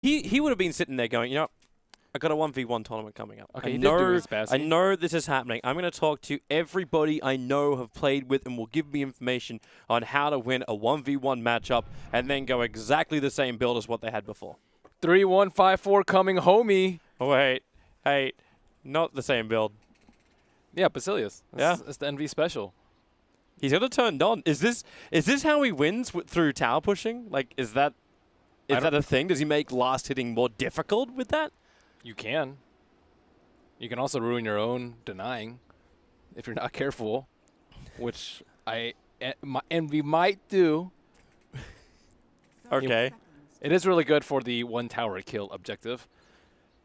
he would have been sitting there going, you know, I got a 1v1 tournament coming up. Okay, I know this is happening. I'm going to talk to everybody I know have played with and will give me information on how to win a 1v1 matchup and then go exactly the same build as what they had before. 3-1-5-4 coming, homie. Oh, wait. Hey, not the same build. Yeah, Basilius. Yeah. It's the Envy special. He's got it turned on. Is this how he wins through tower pushing? Like, is that a thing? Does he make last hitting more difficult with that? You can. You can also ruin your own denying if you're not careful, which Envy might do. Okay. It is really good for the 1 tower kill objective.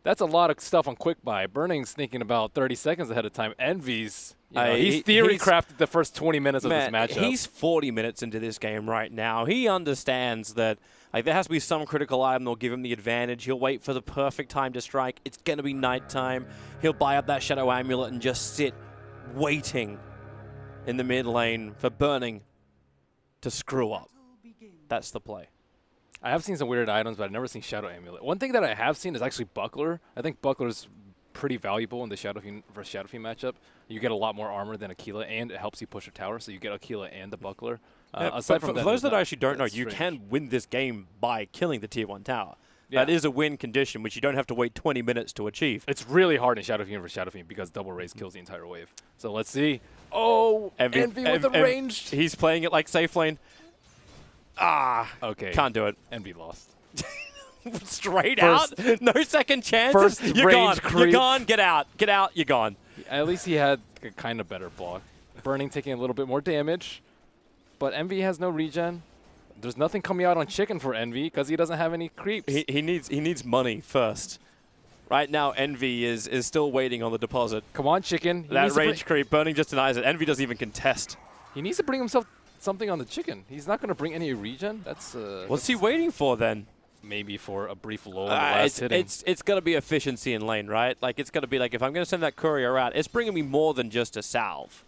That's a lot of stuff on quick buy. Burning's thinking about 30 seconds ahead of time. Envy's, he's theory crafted the first 20 minutes of this matchup. He's 40 minutes into this game right now. He understands that there has to be some critical item that'll give him the advantage. He'll wait for the perfect time to strike. It's going to be nighttime. He'll buy up that Shadow Amulet and just sit waiting in the mid lane for Burning to screw up. That's the play. I have seen some weird items, but I've never seen Shadow Amulet. One thing that I have seen is actually Buckler. I think Buckler is pretty valuable in the Shadow Fiend versus Shadow Fiend matchup. You get a lot more armor than Aquila, and it helps you push a tower, so you get Aquila and the Buckler. Aside from for those that actually don't know, you can win this game by killing the tier 1 tower. Yeah. That is a win condition, which you don't have to wait 20 minutes to achieve. It's really hard in Shadow Fiend versus Shadow Fiend because double raise kills the entire wave. So let's see. Oh, Envy with the ranged. He's playing it like safe lane. Okay. Can't do it. Envy lost. Straight out? No second chances? You're gone. Creep. You're gone. Get out. Get out. You're gone. At least he had a kind of better block. Burning taking a little bit more damage. But Envy has no regen. There's nothing coming out on Chicken for Envy because he doesn't have any creeps. He needs money first. Right now, Envy is still waiting on the deposit. Come on, Chicken. That range creep. Burning just denies it. Envy doesn't even contest. He needs to bring himself something on the Chicken. He's not going to bring any regen. What's he waiting for then? Maybe for a brief lull in the last hitting. It's got to be efficiency in lane, right? Like, it's got to be like, if I'm going to send that courier out, it's bringing me more than just a salve.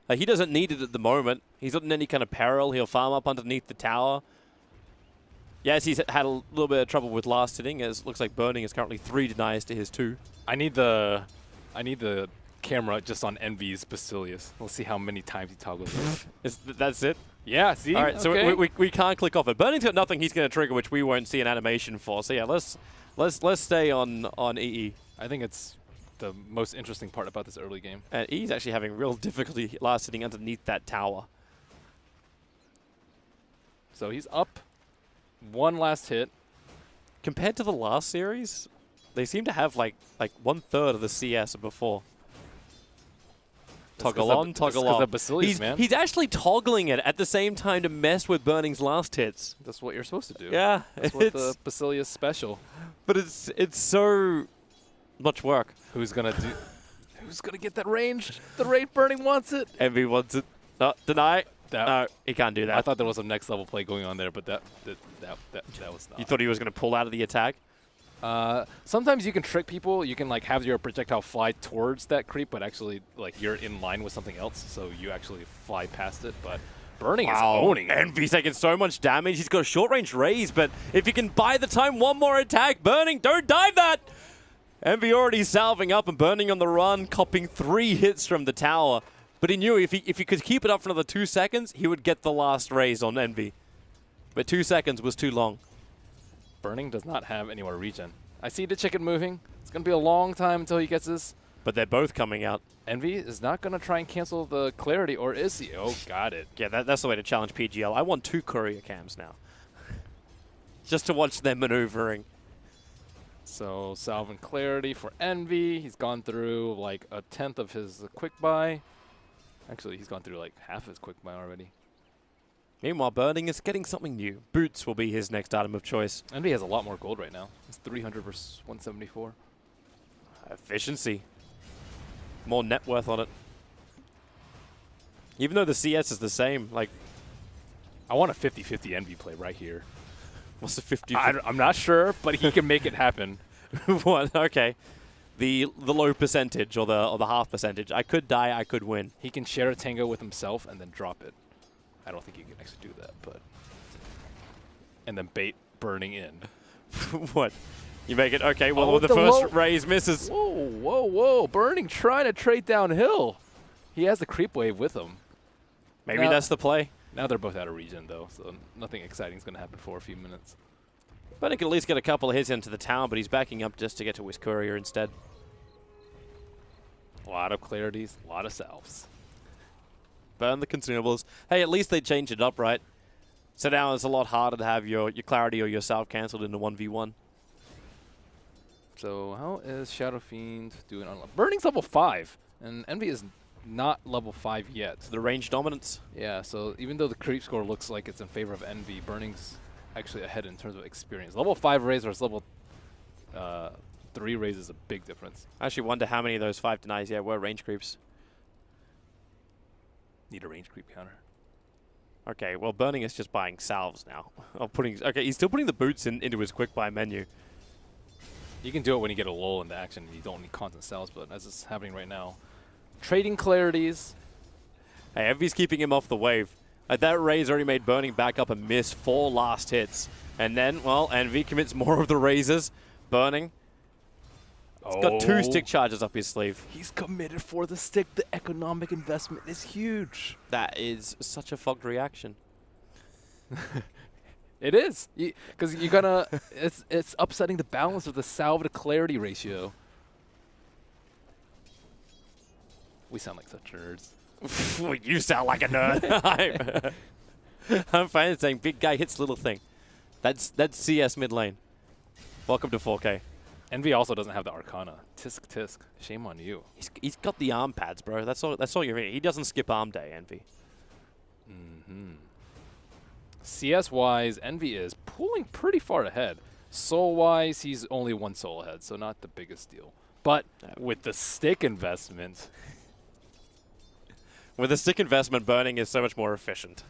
Like, he doesn't need it at the moment. He's not in any kind of peril. He'll farm up underneath the tower. Yes, he's had a little bit of trouble with last hitting, as it looks like Burning is currently 3 denies to his 2. I need the camera just on Envy's Basilius. We'll see how many times he toggles it. That's it? Yeah, see? All right, okay. so we can't click off it. Burning's got nothing he's going to trigger, which we won't see an animation for. So yeah, let's stay on EE. I think it's the most interesting part about this early game. And EE's actually having real difficulty last hitting underneath that tower. So he's up. One last hit. Compared to the last series, they seem to have like 1/3 of the CS of before. Toggle on, toggle off. He's actually toggling it at the same time to mess with Burning's last hits. That's what you're supposed to do. Yeah. That's what the Basilius special. But it's so much work. Who's gonna get that range? The rate Burning wants it. Envy wants it. No, deny. No, he can't do that. I thought there was a next level play going on there, but that was not. You thought he was going to pull out of the attack? Sometimes you can trick people. You can like have your projectile fly towards that creep, but actually like you're in line with something else, so you actually fly past it. But Burning is owning it. Envy's taking so much damage. He's got a short range raise, but if he can buy the time, one more attack. Burning, don't dive that! Envy already salving up and Burning on the run, copping 3 hits from the tower. But he knew if he could keep it up for another 2 seconds, he would get the last raise on Envy. But 2 seconds was too long. Burning does not have any more regen. I see the Chicken moving. It's going to be a long time until he gets this. But they're both coming out. Envy is not going to try and cancel the clarity, or is he? Oh, got it. Yeah, that's the way to challenge PGL. I want 2 courier cams now. Just to watch them maneuvering. So, salve and clarity for Envy. He's gone through like 1/10 of his quick buy. Actually, he's gone through like half his quick buy already. Meanwhile, Burning is getting something new. Boots will be his next item of choice. Envy has a lot more gold right now. It's 300 versus 174. Efficiency. More net worth on it. Even though the CS is the same, like... I want a 50-50 Envy play right here. What's the 50? I'm not sure, but he can make it happen. What? Okay. The low percentage or the half percentage. I could die, I could win. He can share a tango with himself and then drop it. I don't think he can actually do that, but... And then bait Burning in. What? You make it okay. Well, Oh, the the first low- raise misses. Whoa, whoa, whoa. Burning trying to trade downhill. He has the creep wave with him. Maybe Now- that's the play. Now they're both out of regen, though, so nothing exciting is going to happen for a few minutes. But he can at least get a couple of hits into the tower, but he's backing up just to get to his courier instead. A lot of clarities, a lot of salves. Burn the consumables. Hey, at least they changed it up, right? So now it's a lot harder to have your clarity or your salve cancelled into 1v1. So how is Shadow Fiend doing on Burning's level 5, and Envy is not level 5 yet. The range dominance. Yeah, so even though the creep score looks like it's in favor of Envy, Burning's actually ahead in terms of experience. Level 5 raise versus level 3 raise is a big difference. I actually wonder how many of those 5 denies were range creeps. Need a range creep counter. Okay, well, Burning is just buying salves now. Okay, he's still putting the boots into his quick buy menu. You can do it when you get a lull in the action and you don't need constant cells, but as it's happening right now, trading clarities. Hey, Envy's keeping him off the wave. That raise already made Burning back up and miss 4 last hits. And then, well, Envy commits more of the raises. Burning. He's got 2 stick charges up his sleeve. He's committed for the stick. The economic investment is huge. That is such a fogged reaction. It is, because you're gonna. It's upsetting the balance of the salve to clarity ratio. We sound like such nerds. You sound like a nerd. I'm fine saying big guy hits little thing. That's CS mid lane. Welcome to 4K. Envy also doesn't have the Arcana. Tisk tisk. Shame on you. He's got the arm pads, bro. That's all you need. He doesn't skip arm day, Envy. CS-wise, Envy is pulling pretty far ahead. Soul-wise, he's only 1 soul ahead, so not the biggest deal. But with the stick investment... With the stick investment, Burning is so much more efficient.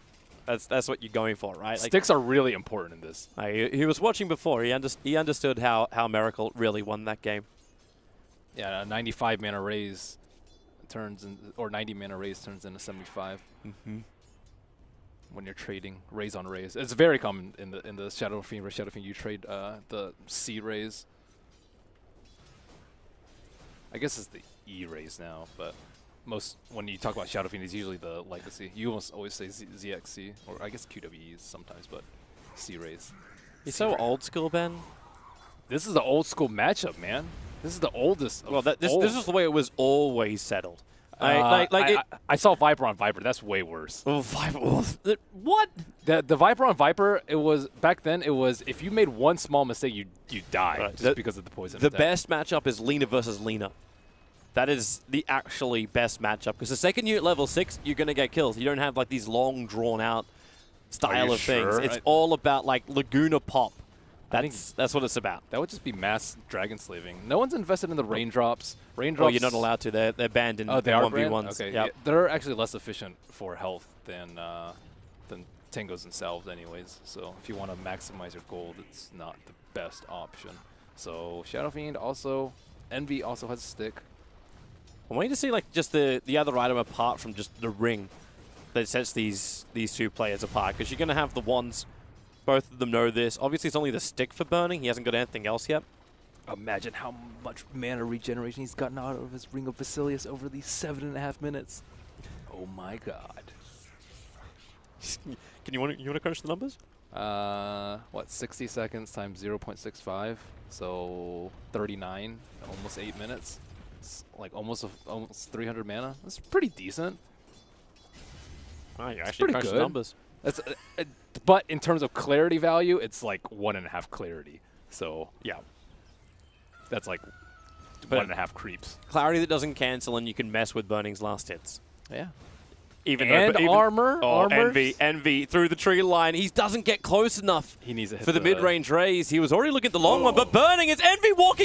That's what you're going for, right? Sticks are really important in this. He was watching before. He understood how Miracle really won that game. Yeah, a 95 mana raise turns in, or 90 mana raise turns into 75. When you're trading raise on raise, it's very common in the Shadow Fiend versus Shadow Fiend. You trade the C raise. I guess it's the E raise now, but most when you talk about Shadow Fiend, it's usually the legacy. You almost always say ZXC, or I guess QWEs sometimes, but C raise. You're so old school, Ben. This is the old school matchup, man. This is the oldest. Well, this is the way it was always settled. I saw Viper on Viper. That's way worse. Oh, Viper! What? The Viper on Viper, it was back then. It was if you made one small mistake, you die just because of the poison. The attack. best matchup is Lina versus Lina. That is the actually best matchup because the second you're at level 6, you're gonna get kills. You don't have like these long, drawn out style of things. It's all about like Laguna pop. That's what it's about. That would just be mass dragon slaving. No one's invested in the raindrops. Oh, you're not allowed to. They're banned in 1v1s. Okay, yep. yeah, they're actually less efficient for health than Tangos and Salves anyways. So if you want to maximize your gold, it's not the best option. So Shadow Fiend also, Envy also has a stick. I'm waiting to see like just the other item apart from just the ring that sets these 2 players apart because you're going to have the wands. Both of them know this. Obviously, it's only the stick for Burning. He hasn't got anything else yet. Imagine how much mana regeneration he's gotten out of his Ring of Basilius over these 7.5 minutes. Oh my god. Can you want to crunch the numbers? What, 60 seconds times 0.65, so 39, almost 8 minutes. It's like almost 300 mana. That's pretty decent. Oh, you actually crunched the numbers. That's, but in terms of clarity value, it's like 1.5 clarity. So yeah, that's like 1.5 creeps. Clarity that doesn't cancel, and you can mess with Burning's last hits. Yeah. Even armor. Envy through the tree line. He doesn't get close enough. He needs a hit for the mid-range raise. He was already looking at the long one, but Burning is Envy walking